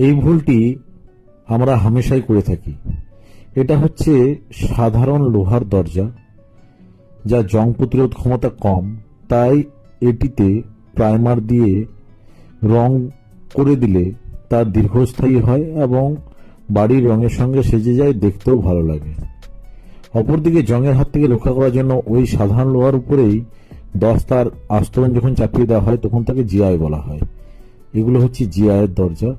এই ভুলটি আমরা হামেশাই করে থাকি। এটা হচ্ছে সাধারণ লোহার দরজা, যা জং প্রতিরোধ ক্ষমতা কম, তাই এটিতে প্রাইমার দিয়ে রং করে দিলে তা দীর্ঘস্থায়ী হয় এবং বাড়ির রঙের সঙ্গে সেজে যায়, দেখতেও ভালো লাগে। অপরদিকে জংয়ের হাত থেকে রক্ষা করার জন্য ওই সাধারণ লোহার উপরেই দস্তার আস্তরণ যখন চাপিয়ে দেওয়া হয় তখন তাকে জিআই বলা হয়। এগুলো হচ্ছে জিআইয়ের দরজা।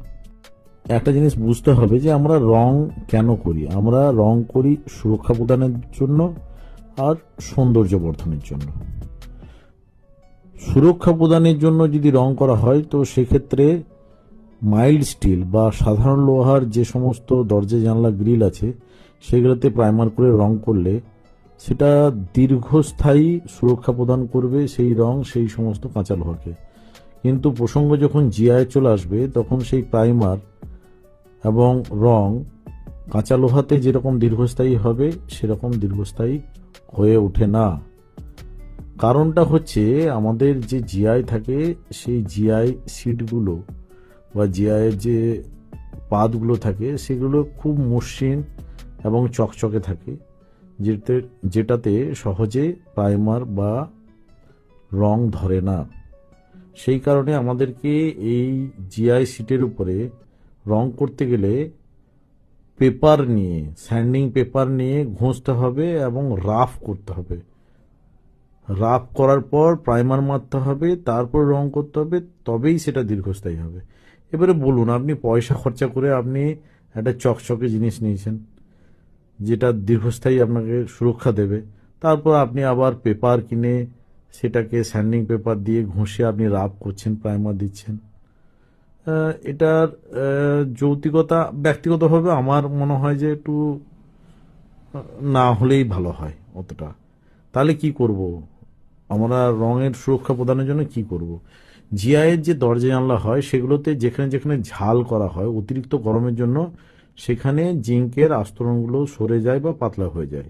একটা জিনিস বুঝতে হবে যে আমরা রং কেন করি। আমরা রং করি সুরক্ষা প্রদানের জন্য আর সৌন্দর্য বর্ধনের জন্য। সুরক্ষা প্রদানের জন্য যদি রং করা হয় তো সেক্ষেত্রে মাইল্ড স্টিল বা সাধারণ লোহার যে সমস্ত দরজা জানলা গ্রিল আছে সেগুলোতে প্রাইমার করে রং করলে সেটা দীর্ঘস্থায়ী সুরক্ষা প্রদান করবে, সেই রং সেই সমস্ত কাঁচা লোহাকে। কিন্তু প্রসঙ্গ যখন জিআই চলে আসবে তখন সেই প্রাইমার এবং রং কাঁচা লোহাতে যেরকম দীর্ঘস্থায়ী হবে সেরকম দীর্ঘস্থায়ী হয়ে ওঠে না। কারণটা হচ্ছে আমাদের যে জিআই থাকে সেই জিআই সিটগুলো বা জিআইয়ের যে পাতগুলো থাকে সেগুলো খুব মসৃণ এবং চকচকে থাকে, যেটাতে সহজে প্রাইমার বা রং ধরে না। সেই কারণে আমাদেরকে এই জিআই সিটের উপরে রং করতে গেলে পেপার নিয়ে, স্যান্ডিং পেপার নিয়ে ঘষতে হবে এবং রাফ করতে হবে। রাফ করার পর প্রাইমার মারতে হবে, তারপর রং করতে হবে, তবেই সেটা দীর্ঘস্থায়ী হবে। এবারে বলুন, আপনি পয়সা খরচা করে আপনি একটা চকচকে জিনিস নিয়েছেন যেটা দীর্ঘস্থায়ী আপনাকে সুরক্ষা দেবে, তারপর আপনি আবার পেপার কিনে সেটাকে স্যান্ডিং পেপার দিয়ে ঘষে আপনি রাফ করছেন, প্রাইমার দিচ্ছেন। এটার যৌক্তিকতা ব্যক্তিগতভাবে আমার মনে হয় যে একটু না হলেই ভালো হয় অতটা। তাহলে কি করব? আমরা রঙের সুরক্ষা প্রদানের জন্য কি করব? জিআইয়ের যে দরজা জানলা হয় সেগুলোতে যেখানে যেখানে ঝাল করা হয় অতিরিক্ত গরমের জন্য, সেখানে জিঙ্কের আস্তরণগুলো সরে যায় বা পাতলা হয়ে যায়।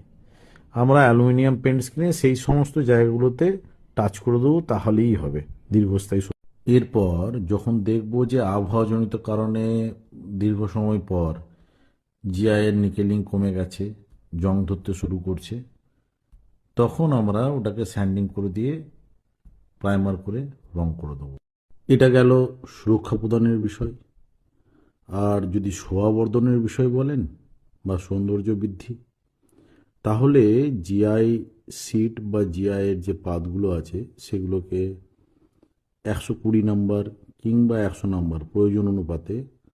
আমরা অ্যালুমিনিয়াম পেন্টস কিনে সেই সমস্ত জায়গাগুলোতে টাচ করে দেবো, তাহলেই হবে দীর্ঘস্থায়ী। এরপর যখন দেখব যে আবহাওয়াজনিত কারণে দীর্ঘ সময় পর জিআইয়ের নিকেলিং কমে গেছে, জং ধরতে শুরু করছে, তখন আমরা ওটাকে স্যান্ডিং করে দিয়ে প্রাইমার করে রং করে দেবো। এটা গেল সুরক্ষা প্রদানের বিষয়। আর যদি শোভাবর্ধনের বিষয় বলেন বা সৌন্দর্য বৃদ্ধি, তাহলে জিআই সিট বা জিআইয়ের যে পাতগুলো আছে সেগুলোকে 120 নম্বর কিংবা 100 নম্বর প্রয়োজন অনুপাতে